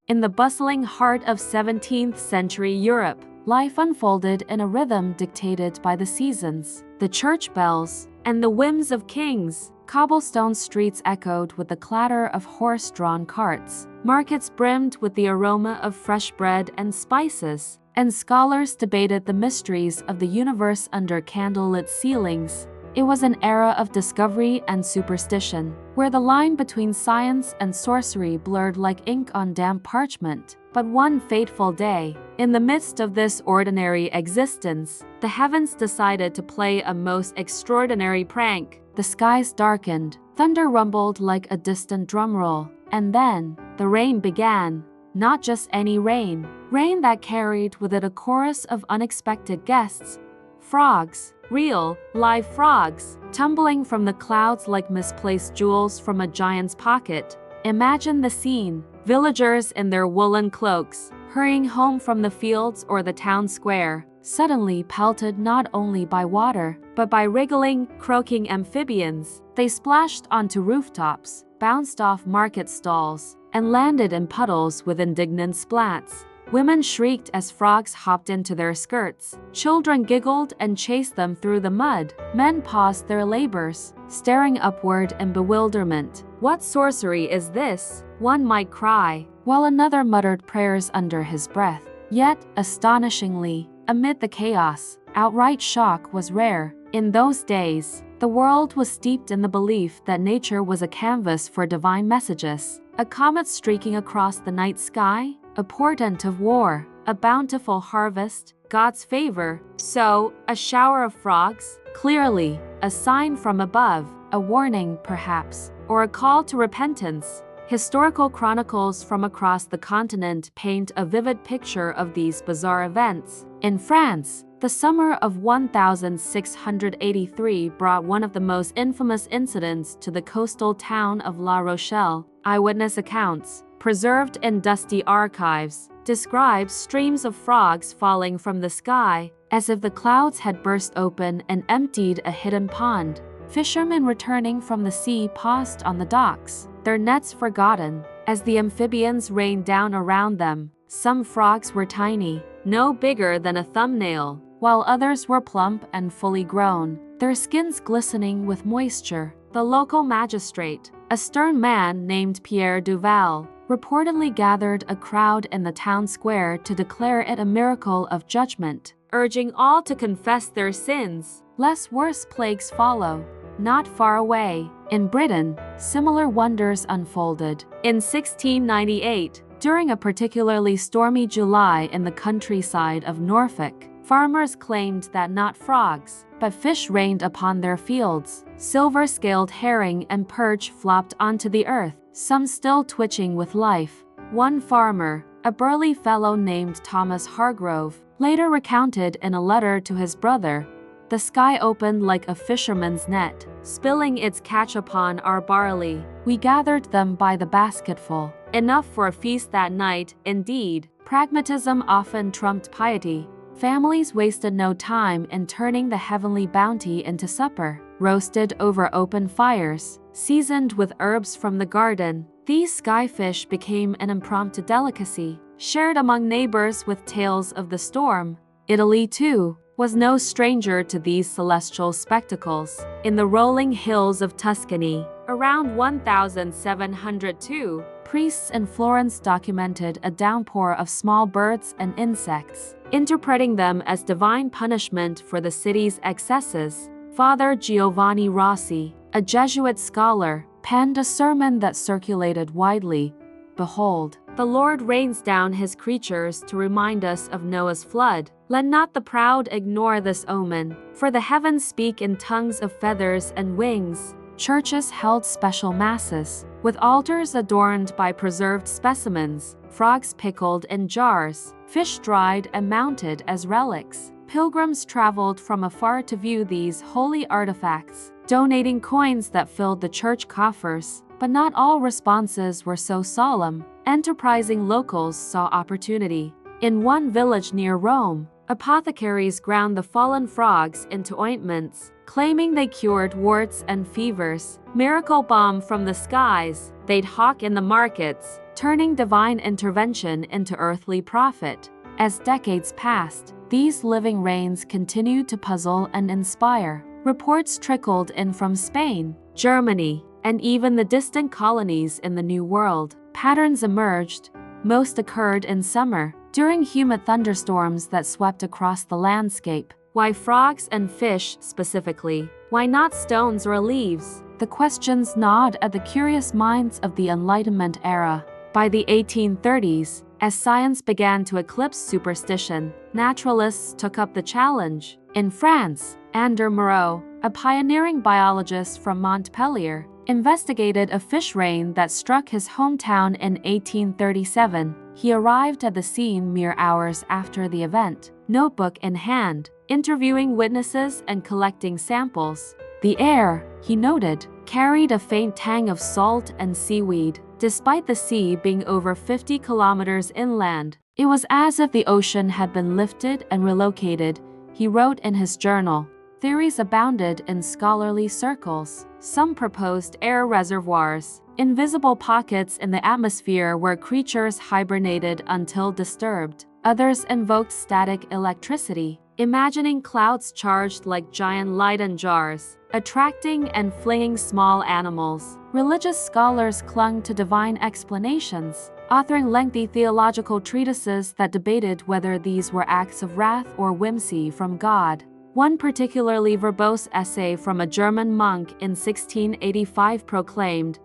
In the bustling heart of 17th century Europe, life unfolded in a rhythm dictated by the seasons, the church bells, and the whims of kings. Cobblestone streets echoed with the clatter of horse-drawn carts. Markets brimmed with the aroma of fresh bread and spices, and scholars debated the mysteries of the universe under candlelit ceilings. It was an era of discovery and superstition, where the line between science and sorcery blurred like ink on damp parchment. But one fateful day, in the midst of this ordinary existence, the heavens decided to play a most extraordinary prank. The skies darkened, thunder rumbled like a distant drumroll, and then the rain began. Not just any rain, rain that carried with it a chorus of unexpected guests. Frogs, real, live frogs, tumbling from the clouds like misplaced jewels from a giant's pocket. Imagine the scene: villagers in their woolen cloaks, hurrying home from the fields or the town square, suddenly pelted not only by water, but by wriggling, croaking amphibians. They splashed onto rooftops, bounced off market stalls, and landed in puddles with indignant splats. Women shrieked as frogs hopped into their skirts. Children giggled and chased them through the mud. Men paused their labors, staring upward in bewilderment. "What sorcery is this?" one might cry, while another muttered prayers under his breath. Yet, astonishingly, amid the chaos, outright shock was rare. In those days, the world was steeped in the belief that nature was a canvas for divine messages. A comet streaking across the night sky, a portent of war, a bountiful harvest, God's favor. So, a shower of frogs? Clearly, a sign from above, a warning perhaps, or a call to repentance. Historical chronicles from across the continent paint a vivid picture of these bizarre events. In France, the summer of 1683 brought one of the most infamous incidents to the coastal town of La Rochelle. Eyewitness accounts, preserved in dusty archives, describe streams of frogs falling from the sky, as if the clouds had burst open and emptied a hidden pond. Fishermen returning from the sea paused on the docks, their nets forgotten, as the amphibians rained down around them. Some frogs were tiny, no bigger than a thumbnail, while others were plump and fully grown, their skins glistening with moisture. The local magistrate, a stern man named Pierre Duval, reportedly gathered a crowd in the town square to declare it a miracle of judgment, urging all to confess their sins, lest worse plagues follow. Not far away, in Britain, similar wonders unfolded. In 1698, during a particularly stormy July in the countryside of Norfolk, farmers claimed that not frogs, but fish rained upon their fields. Silver-scaled herring and perch flopped onto the earth, some still twitching with life. One farmer, a burly fellow named Thomas Hargrove, later recounted in a letter to his brother, "The sky opened like a fisherman's net, spilling its catch upon our barley. We gathered them by the basketful. Enough for a feast that night." Indeed, pragmatism often trumped piety. Families wasted no time in turning the heavenly bounty into supper. Roasted over open fires, seasoned with herbs from the garden, these skyfish became an impromptu delicacy, shared among neighbors with tales of the storm. Italy, too, was no stranger to these celestial spectacles. In the rolling hills of Tuscany, around 1702, priests in Florence documented a downpour of small birds and insects, interpreting them as divine punishment for the city's excesses. Father Giovanni Rossi, a Jesuit scholar, penned a sermon that circulated widely. "Behold, the Lord rains down his creatures to remind us of Noah's flood. Let not the proud ignore this omen, for the heavens speak in tongues of feathers and wings." Churches held special masses, with altars adorned by preserved specimens, frogs pickled in jars, fish dried and mounted as relics. Pilgrims traveled from afar to view these holy artifacts, donating coins that filled the church coffers. But not all responses were so solemn. Enterprising locals saw opportunity. In one village near Rome, apothecaries ground the fallen frogs into ointments, claiming they cured warts and fevers. Miracle bomb from the skies, they'd hawk in the markets, turning divine intervention into earthly profit. As decades passed, these living rains continued to puzzle and inspire. Reports trickled in from Spain, Germany, and even the distant colonies in the New World. Patterns emerged. Most occurred in summer, during humid thunderstorms that swept across the landscape. Why frogs and fish specifically? Why not stones or leaves? The questions gnawed at the curious minds of the Enlightenment era. By the 1830s, as science began to eclipse superstition, naturalists took up the challenge. In France, André Moreau, a pioneering biologist from Montpellier, investigated a fish rain that struck his hometown in 1837. He arrived at the scene mere hours after the event, notebook in hand, interviewing witnesses and collecting samples. The air, he noted, carried a faint tang of salt and seaweed, despite the sea being over 50 kilometers inland. It was as if the ocean had been lifted and relocated, he wrote in his journal. Theories abounded in scholarly circles. Some proposed air reservoirs, invisible pockets in the atmosphere where creatures hibernated until disturbed. Others invoked static electricity, imagining clouds charged like giant Leyden jars, attracting and flinging small animals. Religious scholars clung to divine explanations, authoring lengthy theological treatises that debated whether these were acts of wrath or whimsy from God. One particularly verbose essay from a German monk in 1685 proclaimed,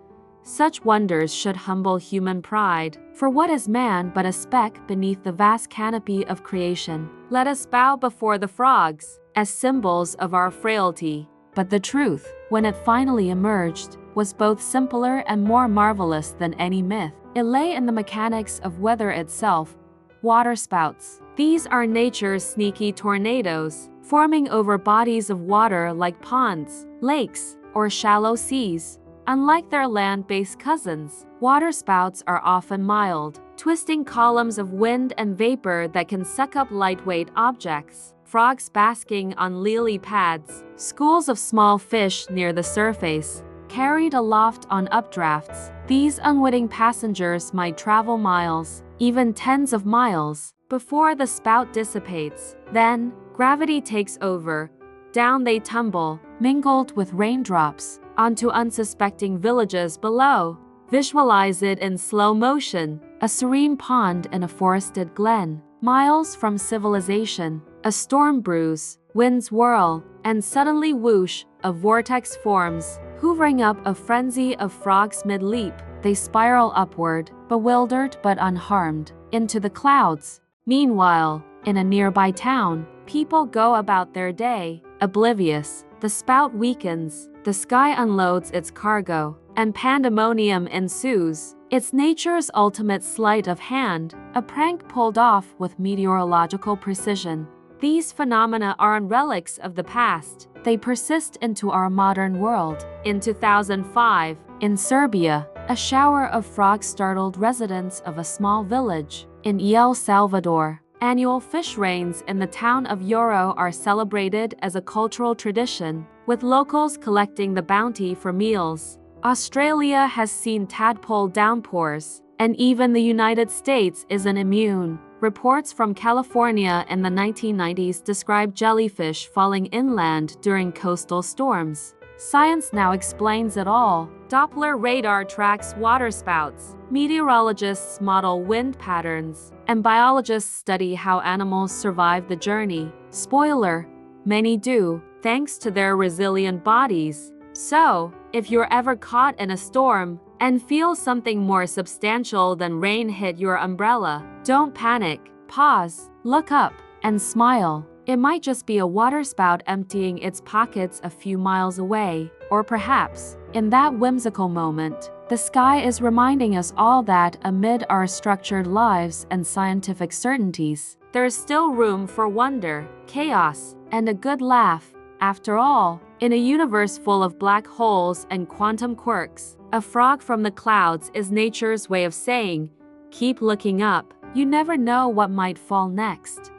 "Such wonders should humble human pride, for what is man but a speck beneath the vast canopy of creation? Let us bow before the frogs, as symbols of our frailty." But the truth, when it finally emerged, was both simpler and more marvelous than any myth. It lay in the mechanics of weather itself. Waterspouts. These are nature's sneaky tornadoes, forming over bodies of water like ponds, lakes, or shallow seas. Unlike their land-based cousins, waterspouts are often mild, twisting columns of wind and vapor that can suck up lightweight objects. Frogs basking on lily pads, schools of small fish near the surface, carried aloft on updrafts. These unwitting passengers might travel miles, even tens of miles, before the spout dissipates. Then, gravity takes over. Down they tumble, mingled with raindrops, onto unsuspecting villages below. Visualize it in slow motion, a serene pond in a forested glen, miles from civilization. A storm brews, winds whirl, and suddenly whoosh, a vortex forms, hoovering up a frenzy of frogs mid-leap. They spiral upward, bewildered but unharmed, into the clouds. Meanwhile, in a nearby town, people go about their day, oblivious. The spout weakens, the sky unloads its cargo, and pandemonium ensues. It's nature's ultimate sleight of hand, a prank pulled off with meteorological precision. These phenomena aren't relics of the past. They persist into our modern world. In 2005, in Serbia, a shower of frogs startled residents of a small village. In El Salvador, annual fish rains in the town of Yoro are celebrated as a cultural tradition, with locals collecting the bounty for meals. Australia has seen tadpole downpours, and even the United States isn't immune. Reports from California in the 1990s describe jellyfish falling inland during coastal storms. Science now explains it all. Doppler radar tracks waterspouts, meteorologists model wind patterns, and biologists study how animals survive the journey. Spoiler: many do, thanks to their resilient bodies. So, if you're ever caught in a storm and feel something more substantial than rain hit your umbrella, don't panic. Pause, look up, and smile. It might just be a waterspout emptying its pockets a few miles away, or perhaps, in that whimsical moment, the sky is reminding us all that amid our structured lives and scientific certainties, there's still room for wonder, chaos, and a good laugh. After all, in a universe full of black holes and quantum quirks, a frog from the clouds is nature's way of saying, keep looking up, you never know what might fall next.